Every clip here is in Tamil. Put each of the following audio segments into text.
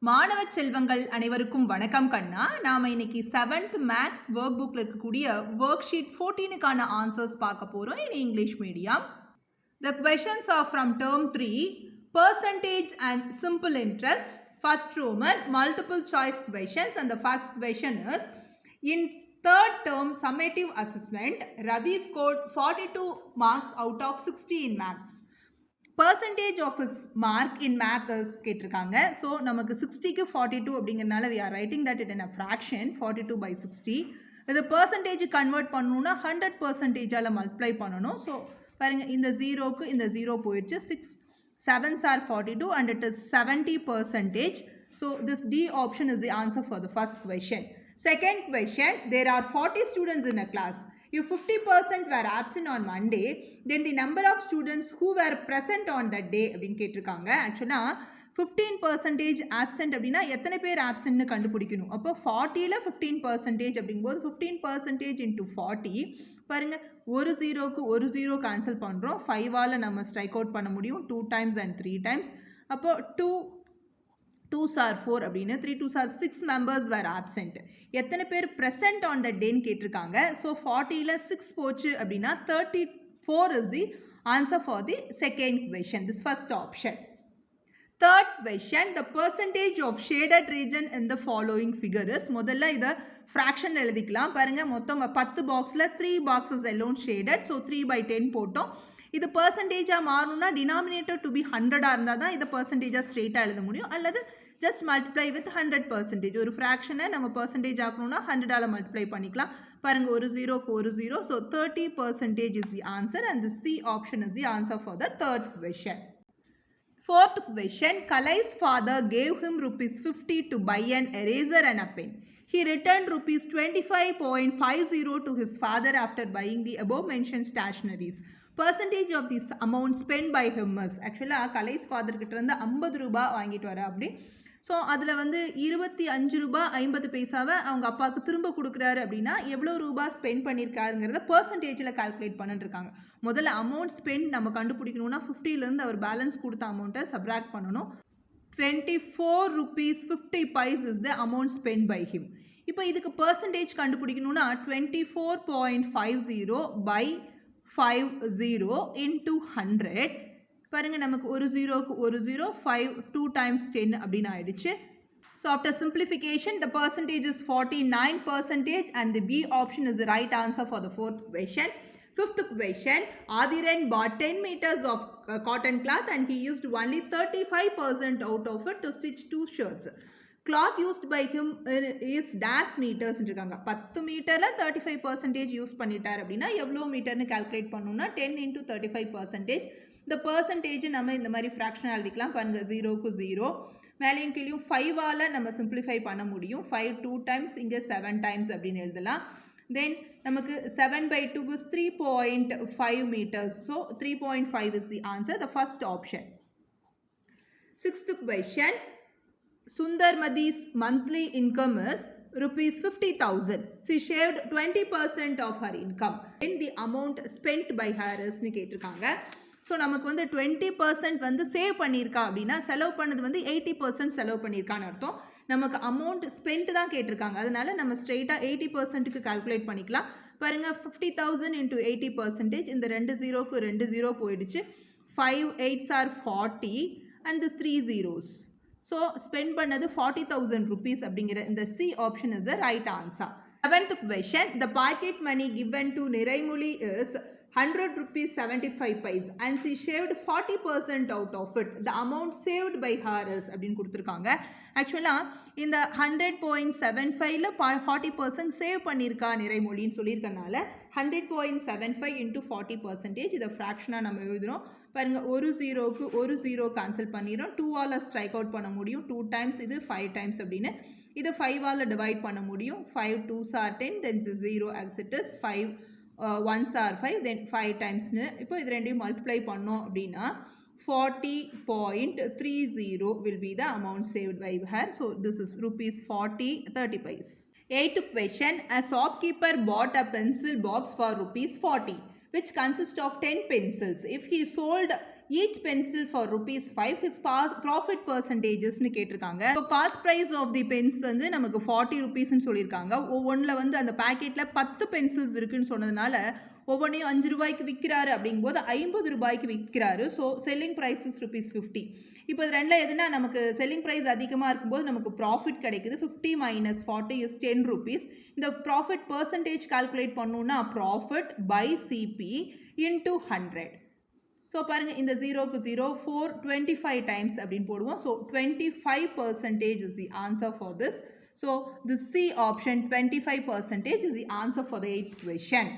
மாணவ செல்வங்கள் அனைவருக்கும் வணக்கம் கண்ணா. நாம இன்னைக்கு 7th மேத்ஸ் ஒர்க் புக்ல இருக்கக்கூடிய ஒர்க் ஷீட் 14க்கான ஆன்சர்ஸ் பார்க்க போறோம் in English medium. The questions are from term 3, percentage and simple interest. First Roman multiple choice questions, and the first question is, in third term summative assessment, Ravi scored 42 marks out of 60 in maths. Percentage of his mark in math is கேட்டிருக்காங்க. ஸோ நமக்கு 60க்கு 42 அப்படிங்கிறனால we are writing that it in a fraction 42 by 60. இது percentage கன்வெர்ட் பண்ணணும்னா 100% மல்டிப்ளை பண்ணணும். ஸோ பாருங்க, இந்த ஜீரோக்கு இந்த ஜீரோ போயிடுச்சு. 6 7s are 42 and it is 70%. So this D option is the answer for the first question. Second question, there are 40 students in a class. If 50% were absent on Monday, then the number of students who were present on that day அப்படின்னு கேட்டிருக்காங்க. ஆக்சுவலாக 15% absent அப்படின்னா எத்தனை பேர் ஆப்சென்ட்னு கண்டுபிடிக்கணும். அப்போ 40ல் 15% அப்படிங்கும்போது 15% into 40 பாருங்க, ஒரு ஜீரோக்கு ஒரு ஜீரோ கேன்சல் பண்ணுறோம். 5ஆல் நம்ம ஸ்ட்ரைக் அவுட் பண்ண முடியும் 2 times and 3 times. அப்போ 2s are 4 அப்படின்னு 3 2s are 6 members were absent. எத்தனை பேர் present on the day கேட்டிருக்காங்க. ஸோ 40ல் 6 போச்சு அப்படின்னா 34 is the answer for the second question, this first option. Third question, the percentage of shaded region in the following figure is, முதல்ல இதை fraction எழுதிக்கலாம். பாருங்க, மொத்தம் 10 பாக்ஸில் 3 boxes alone shaded, so 3/10 போட்டோம். இது பர்சன்டேஜாக மாறணும்னா டினாமினேட்டர் டு பி 100ஆக இருந்தால் தான் இதை பர்சன்டேஜாக ஸ்ட்ரெயிட்டாக எழுத முடியும், அல்லது ஜஸ்ட் மல்டிப்ளை வித் 100%. ஒரு ஃப்ராக்ஷனை நம்ம பர்சன்டேஜ் ஆக்கணும்னா 100ஆல் மல்டிப்ளை பண்ணிக்கலாம். பாருங்கள், ஒரு ஜீரோக்கு ஒரு zero, so 30% is the answer, and the C option is the answer for the third question. Fourth question, Kalai's father gave him ₹50 to buy an eraser and a pen. He returned ₹25.50 to his father after buying the above mentioned stationaries. Percentage of this amount spent by him is, ஆக்சுவலாக கலைஸ் ஃபாதர் கிட்ட இருந்து 50 ரூபாய் வாங்கிட்டு வர அப்படி. ஸோ அதில் வந்து 25 ரூபாய் 50 பைசாவை அவங்க அப்பாவுக்கு திரும்ப கொடுக்குறாரு அப்படின்னா எவ்வளோ ரூபாய் ஸ்பெண்ட் பண்ணியிருக்காருங்கிறத பர்சன்டேஜில் கால்குலேட் பண்ணிட்டுருக்காங்க. முதல்ல அமௌண்ட் ஸ்பெண்ட் நம்ம கண்டுபிடிக்கணும்னா 50லேருந்து அவர் பேலன்ஸ் கொடுத்த அமௌண்ட்டை சப்ராக்ட் பண்ணணும். ₹24.50 is the amount spend by him. இப்போ இதுக்கு பர்சன்டேஜ் கண்டுபிடிக்கணும்னா 24.50 by 50 into 100. பாருங்க, நமக்கு ஒரு ஜீரோக்கு ஒரு ஜீரோ, 5 2 times 10 அப்படின்னு ஆயிடுச்சு. So after simplification, the percentage is 49% and the B option is the right answer for the fourth question. Fifth question, Adiran bought 10 meters of cotton cloth and he used only 35% out of it to stitch 2 shirts. Cloth used by him is dash meters இருக்காங்க. 10 மீட்டரில் 35% யூஸ் பண்ணிட்டார் அப்படின்னா எவ்வளோ மீட்டர்னு கால்குலேட் பண்ணணும்னா 10 into 35%. இந்த பர்சன்டேஜ் நம்ம இந்த மாதிரி ஃப்ராக்ஷனாக எழுதிக்கலாம். பாருங்கள், ஜீரோக்கு ஜீரோ, மேலேயும் கீழேயும் 5ஆல் நம்ம சிம்பிளிஃபை பண்ண முடியும். 5 2 times, இங்கே 7 times அப்படின்னு எழுதலாம். தென் நமக்கு 7/2 is 3.5 meters. So 3.5 is the answer, the first option. Sixth question, Sundarmadi's monthly income is ₹50,000. She saved 20% of her income. Then the amount spent by her is னு கேட்டிருக்காங்க. ஸோ நமக்கு வந்து 20% வந்து சேவ் பண்ணியிருக்கா அப்படின்னா செலவு பண்ணது வந்து 80% செலவு பண்ணியிருக்கான்னு அர்த்தம். நமக்கு அமௌண்ட் ஸ்பெண்ட் தான் கேட்டிருக்காங்க, அதனால நம்ம ஸ்ட்ரெயிட்டாக 80%க்கு கால்குலேட் பண்ணிக்கலாம். பாருங்கள், 50,000 into 80%, இந்த 2 ஜீரோக்கு 2 ஜீரோ போயிடுச்சு. 5 8s are 40 and this 3 zeros. So spend பண்ணது ₹40,000 அப்படிங்கிற இந்த C option is the right answer. 7th question, the pocket money given to Niraimuli is ₹100.75 and she shaved 40% out of it. The amount saved by her is அப்படின்னு கொடுத்துருக்காங்க. ஆக்சுவலாக இந்த 100.75ல் 40% சேவ் பண்ணியிருக்கா நிறைமொழின்னு சொல்லியிருக்கனால 100.75 into 40%, இதை ஃப்ராக்ஷனாக நம்ம எழுதுகிறோம். பாருங்கள், ஒரு ஜீரோக்கு ஒரு ஜீரோ கேன்சல் பண்ணிடுறோம். 2ஆல் ஸ்ட்ரைக் அவுட் பண்ண முடியும். 2 times, இது 5 times அப்படின்னு. இதை 5ஆல் டிவைட் பண்ண முடியும். 5 2s are 10, then 0 as it is. 5 1s are 5, then 5 times. இப்போ இது ரெண்டையும் மல்டிப்ளை பண்ணோம் அப்படின்னா 40.30 will be the amount saved by her. So this is ₹40.30. 8th question, a shopkeeper bought a pencil box for ₹40, which consists of 10 pencils. If he sold each pencil for rupees 5 his profit percentages னு கேட்டிருக்காங்க. So cost price of the pens வந்து நமக்கு 40 rupeesனு சொல்லியிருக்காங்க. ஒவ்வொன்றில் வந்து அந்த பேக்கெட்டில் 10 பென்சில்ஸ் இருக்குன்னு சொன்னதுனால ஒவ்வொன்றையும் 5 ரூபாய்க்கு விற்கிறாரு அப்படிங்கும்போது 50 ரூபாய்க்கு விற்கிறாரு. So selling price is ₹50. இப்போ இது ரெண்டில் எதுனா நமக்கு செல்லிங் ப்ரைஸ் அதிகமாக இருக்கும்போது நமக்கு ப்ராஃபிட் கிடைக்குது. 50 minus 40 is 10 rupees. இந்த ப்ராஃபிட் பர்சன்டேஜ் கால்குலேட் பண்ணணும்னா profit by CP into 100. So பாருங்கள் இந்த 0க்கு 0 425 times அப்படின்னு போடுவோம். So 25% is the answer for this. So the C option 25% is the answer for the 8th question.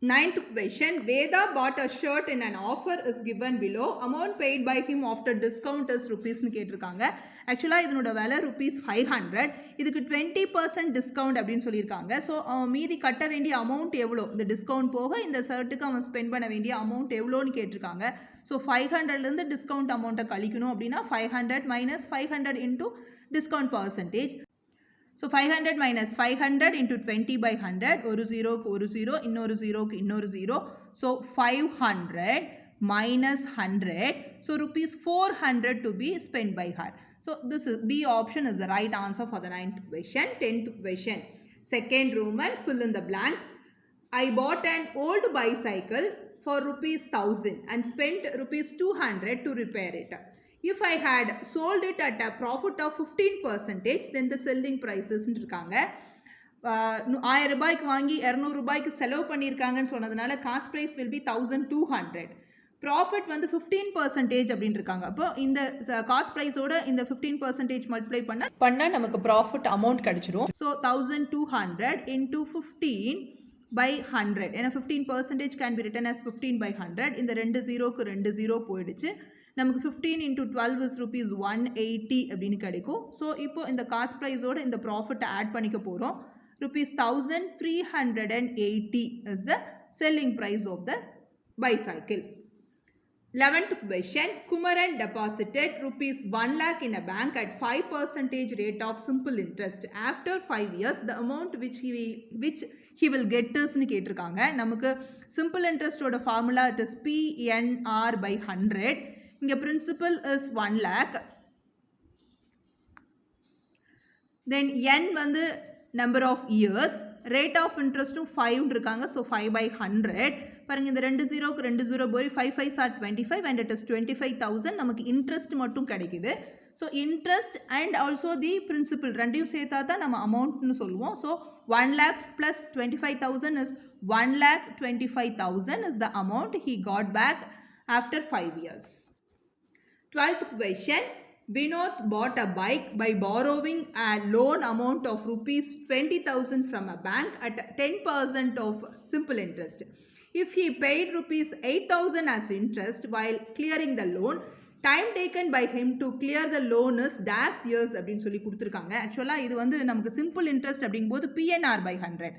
9th question, Veda bought a shirt in an offer is given below. Amount paid by him after discount is rupees னு கேட்டிருக்காங்க. ஆக்சுவலாக இதனோட விலை ₹500. இதுக்கு 20% டிஸ்கவுண்ட் அப்படின்னு சொல்லியிருக்காங்க. ஸோ மீதி கட்ட வேண்டிய அமௌண்ட் எவ்வளோ, இந்த டிஸ்கவுண்ட் போக இந்த ஷர்ட்டுக்கு அவன் ஸ்பெண்ட் பண்ண வேண்டிய அமௌண்ட் எவ்வளோன்னு கேட்டிருக்காங்க. ஸோ 500லேருந்து டிஸ்கவுண்ட் அமௌண்ட்டை கழிக்கணும் அப்படின்னா 500 minus 500 into discount percentage. So 500 minus 500 into 20 by 100. ஒரு ஜீரோக்கு ஒரு ஜீரோ, இன்னொரு ஜீரோக்கு இன்னொரு zero. So 500 minus 100. So ₹400 to be spent by her. So this is B option is the right answer for the 9th question. 10th question. Second Roman, fill in the blanks. I bought an old bicycle for ₹1000 and spent ₹200 to repair it. If I had sold it at a profit of 15%, then the selling prices இருக்காங்க. 1000 ரூபாய்க்கு வாங்கி 200 ரூபாய்க்கு செலவு பண்ணியிருக்காங்கன்னு சொன்னதுனால cost price will be 1200. Profit வந்து 15% அப்படின்னு இருக்காங்க. அப்போ இந்த காஸ்ட் ப்ரைஸோட இந்த 15% மல்டிப்ளை பண்ணால் நமக்கு ப்ராஃபிட் அமௌண்ட் கிடைச்சிடும். So 1200 into 15 by 100. ஏன்னா 15% can be written as 15 by 100. இந்த 2 ஜீரோக்கு 2 ஜீரோ போயிடுச்சு. நமக்கு 15 into 12 is ₹180 அப்படின்னு கிடைக்கும். ஸோ இப்போ இந்த காஸ்ட் ப்ரைஸோட இந்த ப்ராஃபிட்டை ஆட் பண்ணிக்க போகிறோம். ₹1380 is the selling price of the bicycle. 11th question, Kumaran deposited ₹1 lakh in a bank at 5% rate of simple interest. After 5 years, the amount which he will get is னு கேட்டிருக்காங்க. நமக்கு simple interest ஓட formula it is PNR by 100. இங்கே principal is 1 lakh. Then N வந்து number of years. Rate of interest 5 இருக்காங்க. So 5 by 100. பாருங்க இந்த 2 ஜீரோக்கு 2 ஜீரோ போய் 5 5s are 25 and it is 25,000. நமக்கு இன்ட்ரெஸ்ட் மட்டும் கிடைக்குது. So interest and also the principal ரெண்டையும் சேர்த்தா தான் நம்ம அமௌண்ட்னு சொல்லுவோம். So 1 lakh plus 25,000 is 1,25,000 is the amount he got back after 5 years. 12th question, Vinod bought a bike by borrowing a loan amount of ₹20,000 from a bank at 10% of simple interest. If he paid ₹8,000 as interest while clearing the loan, time taken by him to clear the loan is dash years அப்படின்னு சொல்லி கொடுத்துருக்காங்க. ஆக்சுவலாக இது வந்து நமக்கு சிம்பிள் இன்ட்ரெஸ்ட் அப்படிங்கும்போது PNR by 100.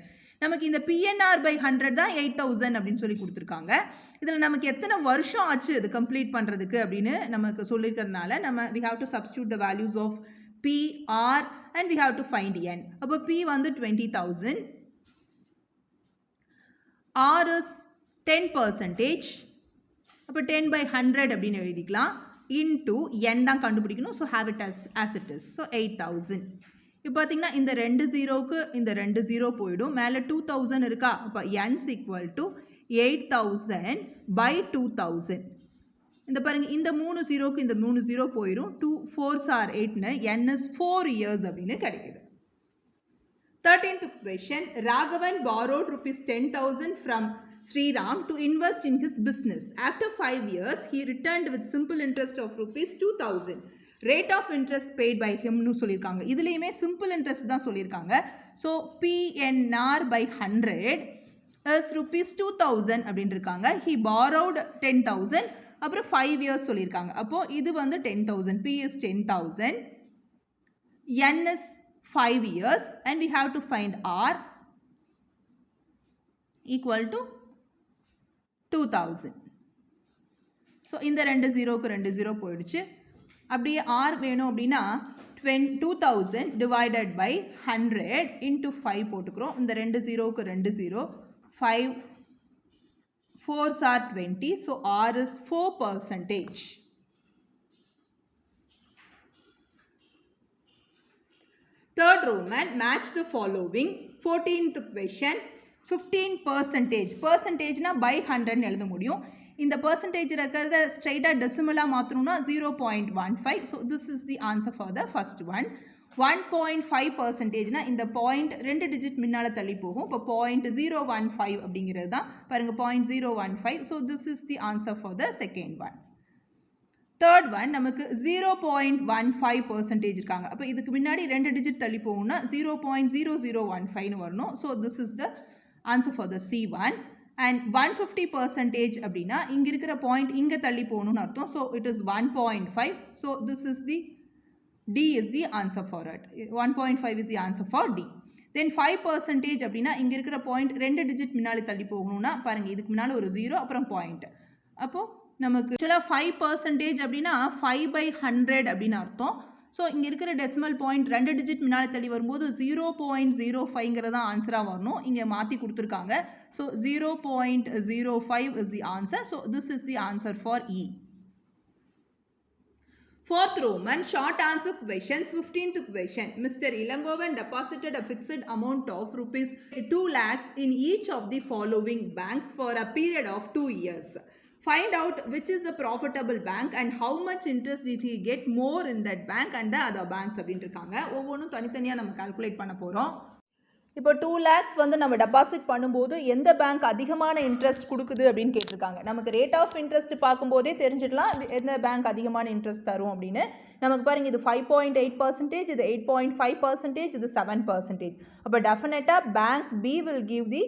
நமக்கு இந்த PNR by 100 தான் 8,000 அப்படின்னு சொல்லி கொடுத்துருக்காங்க. இதில் நமக்கு எத்தனை வருஷம் ஆச்சு இது கம்ப்ளீட் பண்ணுறதுக்கு அப்படின்னு நமக்கு சொல்லியிருக்கிறதுனால நம்ம we have to substitute the values of PR and we have to find N. அப்போ P வந்து 20,000, R is 10%, அப்போ 10 by 100 அப்படின்னு எழுதிக்கலாம். இன்டூ N தான் கண்டுபிடிக்கணும். So have it as it is. So 8,000. இப்போ பார்த்தீங்கன்னா இந்த 2 ஜீரோவுக்கு இந்த 2 ஜீரோ போயிடும். மேலே 2,000 இருக்கா. அப்போ N is equal to 8,000 by 2,000. இந்த பாருங்க இந்த 3 ஜீரோக்கு இந்த 3 ஜீரோ போயிடும். 2 4s are 8னு N is 4 years அப்படின்னு கிடைக்குது. 13th question, Raghavan borrowed ₹10,000 from Sriram to invest in his business. After 5 years, he returned with simple interest of ₹2,000. Rate of interest paid by him னு சொல்லியிருக்காங்க. இதுலேயுமே simple interest தான் சொல்லியிருக்காங்க. ஸோ PNR by 100 is ₹2,000 அப்படின்னு இருக்காங்க. He borrowed 10,000. அப்புறம் 5 years சொல்லியிருக்காங்க. அப்போது இது வந்து 10,000. P is 10,000. N is 5 years and we have to find R equal to 2,000. So இந்த 2 ஜீரோக்கு 2 ஜீரோ போயிடுச்சு. அப்படியே R வேணும் அப்படின்னா 2,000 divided by 100 into 5 போட்டுக்கிறோம். இந்த 2 ஜீரோக்கு 2 zero 5 4s are 20, so R is 4%. Third Roman, match the following. 14th question, 15%. Percentage na by 100 எழுத முடியும். இந்த percentage இருக்கிறத straight decimal மாத்தணும்னா 0.15. So this is the answer for the first one. 1.5% na இந்த பாயிண்ட் 2 டிஜிட் முன்னால தள்ளி போகும். இப்போ 0.015 அப்படிங்கிறது தான் பாருங்க 0.015. So this is the answer for the second one. Third one நமக்கு 0.15% இருக்காங்க. அப்போ இதுக்கு முன்னாடி 2 டிஜிட் தள்ளி போகும்னா 0.0015 வரணும். So this is the answer for the C1. And 150% அப்படின்னா இங்க இருக்கிற பாயிண்ட் இங்க தள்ளி போகணும்னு அர்த்தம். So it is 1.5. So this is the D is the answer for it. 1.5 is the answer for D. Then 5% அப்படின்னா இங்க இருக்கிற பாயிண்ட் 2 டிஜிட் முன்னாடி தள்ளி போகணும்னா பாருங்க இதுக்கு முன்னால ஒரு 0 அப்புறம் பாயிண்ட். அப்போ நமக்கு ஆக்சுவலாக 5% அப்படின்னா 5/100 அப்படின்னு அர்த்தம். ஸோ இங்கே இருக்கிற டெசிமல் பாயிண்ட் 2 டிஜிட் முன்னாடி தள்ளி வரும்போது 0.05 ஆன்சராக வரணும். இங்கே மாற்றி கொடுத்துருக்காங்க. So 0.05 is the answer. So this is the answer for E. Fourth Roman, short answer questions. 15th question. Mr. Ilangovan deposited a fixed amount of rupees 2 lakhs in each of the following banks for a period of 2 years. Find out which is the profitable bank and how much interest did he get more in that bank and the other banks அப்படின்ட்டு இருக்காங்க. ஒவ்வொன்றும் தனித்தனியாக நம்ம கால்குலேட் பண்ண போகிறோம். இப்போ 2 lakhs வந்து நம்ம டெபாசிட் பண்ணும்போது எந்த பேங்க் அதிகமான இன்ட்ரெஸ்ட் கொடுக்குது அப்படின்னு கேட்டிருக்காங்க. நமக்கு ரேட் ஆஃப் இன்ட்ரெஸ்ட் பார்க்கும்போதே தெரிஞ்சிடலாம் எந்த பேங்க் அதிகமான இன்ட்ரெஸ்ட் தரும் அப்படின்னு. நமக்கு பாருங்க இது 5.8%, இது 8.5%, இது 7%. அப்போ டெஃபினட்டாக bank B will give the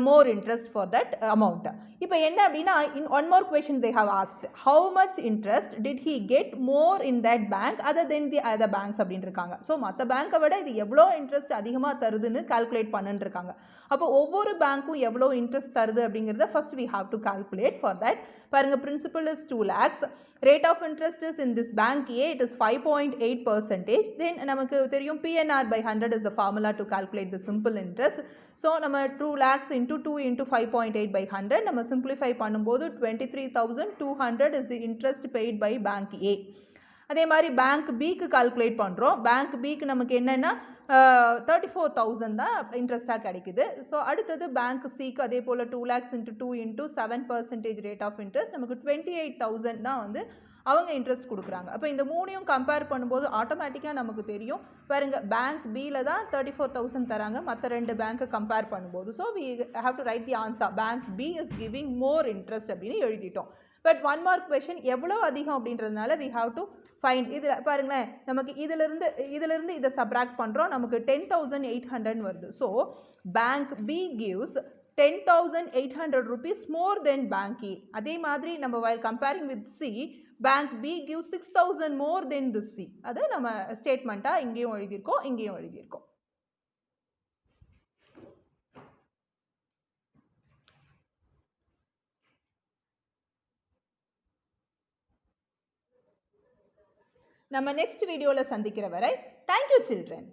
more interest for that amount. இப்போ என்ன அப்படின்னா in one more question they have asked how much interest did he get more in that bank other than the other banks அப்படின்னு இருக்காங்க. ஸோ மற்ற பேங்க்கை விட இது எவ்வளோ இன்ட்ரெஸ்ட் அதிகமாக தருதுன்னு கால்குலேட் பண்ணுன்னு இருக்காங்க. அப்போ ஒவ்வொரு பேங்க்கும் எவ்வளோ இன்ட்ரெஸ்ட் தருது அப்படிங்கிறத first we have to calculate. for that பாருங்க principal is 2 lakhs, rate of interest is in this bank A it is 5.8%. then நமக்கு தெரியும் PNR by 100 is the formula to calculate the simple interest. So நம்ம 2 lakhs into 2 into 5.8 by 100 நம்ம simplify பண்ணும்போது 23,200 is the interest paid by bank A. அதே மாதிரி பேங்க் பிக்கு கால்குலேட் பண்ணுறோம். பேங்க் பிக்கு நமக்கு என்னென்னா 34,000 தான் இன்ட்ரெஸ்ட்டாக கிடைக்குது. ஸோ அடுத்தது பேங்க் சிக்கு அதே போல் 2 lakhs into 2 into 7% rate of interest நமக்கு 28,000 தான் வந்து அவங்க இன்ட்ரெஸ்ட் கொடுக்குறாங்க. அப்போ இந்த மூணையும் கம்பேர் பண்ணும்போது ஆட்டோமேட்டிக்காக நமக்கு தெரியும் பாருங்க பேங்க் பியில் தான் 34,000 தராங்க மற்ற ரெண்டு பேங்க்கை கம்பேர் பண்ணும்போது. So we have to write the answer bank B is giving more interest அப்படின்னு எழுதிட்டோம். பட் ஒன் மார்க் கொஷின் எவ்வளோ அதிகம் அப்படின்றதுனால வி ஹாவ் டு ஃபைண்ட். இதில் பாருங்களேன் நமக்கு இதிலிருந்து இதை சப்ராக்ட் பண்ணுறோம். நமக்கு 10,800 வருது. So bank B gives 10,800 rupees more than bank A. அதே மாதிரி நம்ம while comparing with C, bank B gives 6,000 more than this C. அது நம்ம ஸ்டேட்மெண்ட்டாக இங்கேயும் எழுதியிருக்கோம் இங்கேயும் எழுதியிருக்கோம். நம்ம நெக்ஸ்ட் வீடியோவில் சந்திக்கிற வரை தேங்க்யூ சில்ட்ரன்.